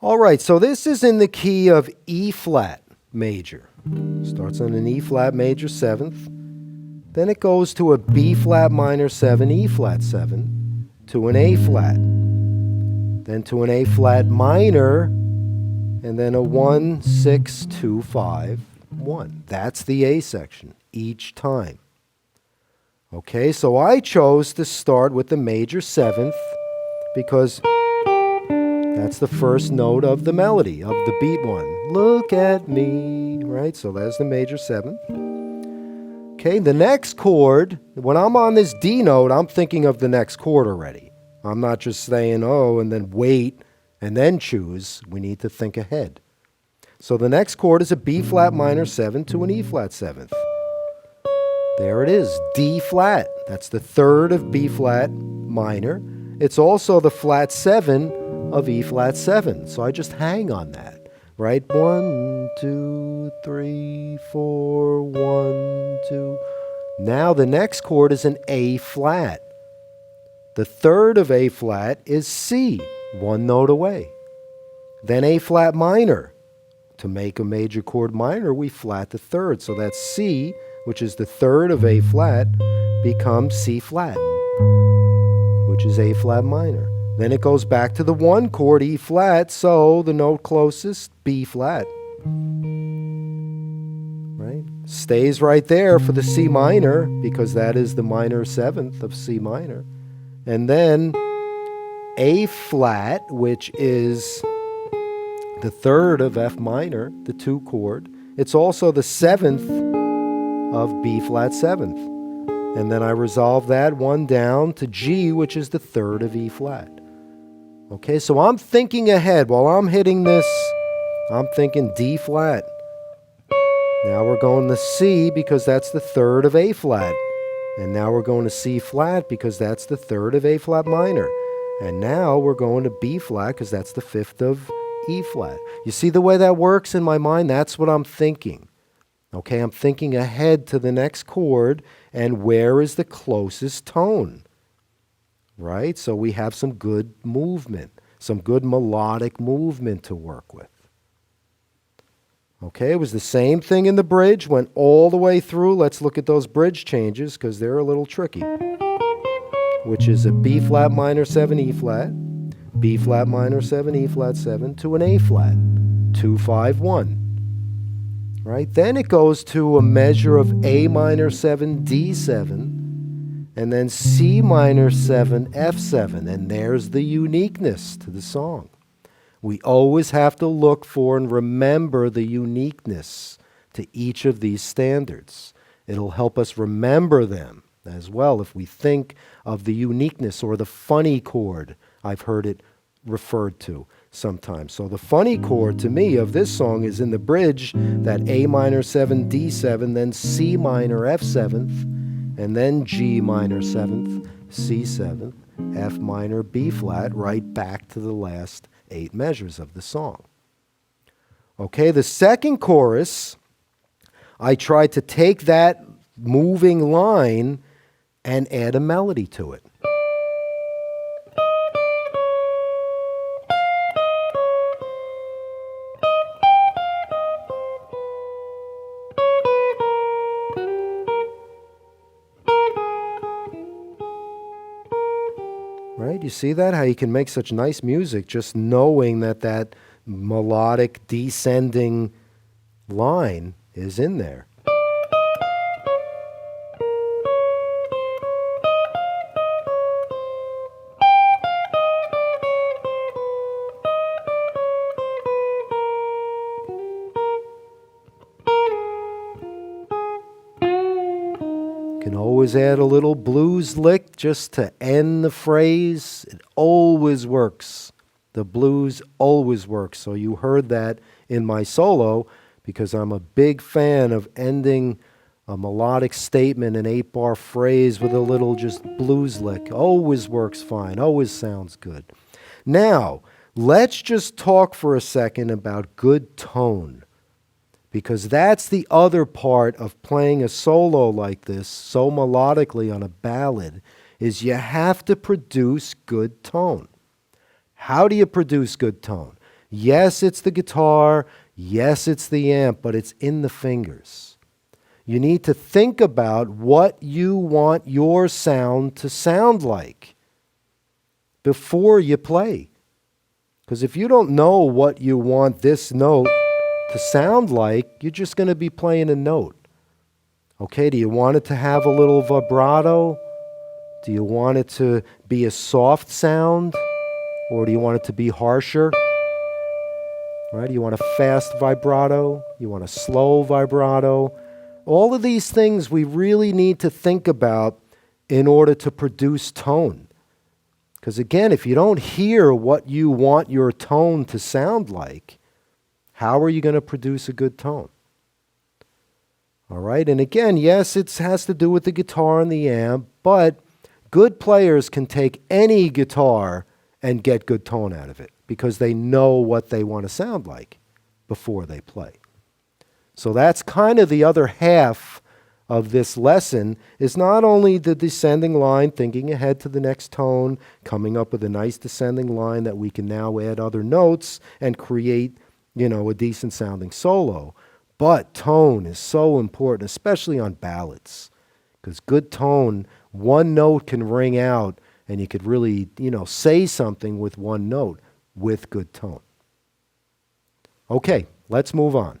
All right, so this is in the key of E flat major. Starts on an E flat major 7th. Then it goes to a B flat minor 7, E flat 7, to an A flat. Then to an A flat minor, and then a 1, 6, 2, 5, 1. That's the A section each time. Okay, so I chose to start with the major 7th because that's the first note of the melody, of the beat one. Look at me, right? So that's the major 7th. Okay, the next chord, when I'm on this D note, I'm thinking of the next chord already. I'm not just saying, oh, and then wait, and then choose. We need to think ahead. So the next chord is a B flat minor 7 to an E flat 7th. There it is, D flat. That's the 3rd of B flat minor. It's also the flat 7 of E flat 7. So I just hang on that, right? 1, 2, 3, 4, 1, 2. Now the next chord is an A flat. The 3rd of A flat is C, 1 note away. Then A flat minor. To make a major chord minor, we flat the 3rd. So that's C, which is the 3rd of A flat, becomes C flat, which is A flat minor. Then it goes back to the 1 chord, E flat, so the note closest, B flat. Right? Stays right there for the C minor, because that is the minor 7th of C minor. And then A flat, which is the 3rd of F minor, the 2 chord. It's also the 7th of B flat 7th. And then I resolve that 1 down to G, which is the 3rd of E flat. Okay, so I'm thinking ahead. While I'm hitting this, I'm thinking D flat. Now we're going to C because that's the 3rd of A flat. And now we're going to C flat because that's the 3rd of A flat minor. And now we're going to B flat because that's the 5th of E flat. You see the way that works in my mind? That's what I'm thinking. Okay, I'm thinking ahead to the next chord and where is the closest tone, right? So we have some good movement, some good melodic movement to work with. Okay, it was the same thing in the bridge, went all the way through. Let's look at those bridge changes because they're a little tricky, which is a B flat minor 7 E flat, B flat minor 7 E flat 7 to an A flat, 2, 5, 1. Right? Then it goes to a measure of A minor 7, D7, and then C minor 7, F7, and there's the uniqueness to the song. We always have to look for and remember the uniqueness to each of these standards. It'll help us remember them as well if we think of the uniqueness or the funny chord. I've heard it referred to sometimes. So the funny chord to me of this song is in the bridge, that A minor 7, D7, then C minor F7th, and then G minor 7th, C7th, F minor B flat, right back to the last 8 measures of the song. Okay, the second chorus, I tried to take that moving line and add a melody to it. Right? You see that? How you can make such nice music just knowing that that melodic descending line is in there. Can always add a little blues lick just to end the phrase. It always works. The blues always works. So you heard that in my solo because I'm a big fan of ending a melodic statement, an 8-bar phrase with a little just blues lick. Always works fine. Always sounds good. Now, let's just talk for a second about good tone. Because that's the other part of playing a solo like this, so melodically on a ballad, is you have to produce good tone. How do you produce good tone? Yes, it's the guitar. Yes, it's the amp, but it's in the fingers. You need to think about what you want your sound to sound like before you play. Because if you don't know what you want this note to sound like, you're just going to be playing a note. Okay, do you want it to have a little vibrato? Do you want it to be a soft sound? Or do you want it to be harsher? Right? You want a fast vibrato? You want a slow vibrato? All of these things we really need to think about in order to produce tone. Because again, if you don't hear what you want your tone to sound like, how are you going to produce a good tone? All right, and again, yes, it has to do with the guitar and the amp, but good players can take any guitar and get good tone out of it because they know what they want to sound like before they play. So that's kind of the other half of this lesson, is not only the descending line, thinking ahead to the next tone, coming up with a nice descending line that we can now add other notes and create, a decent sounding solo. But tone is so important, especially on ballads, because good tone, one note can ring out and you could really, say something with one note with good tone. Okay, let's move on.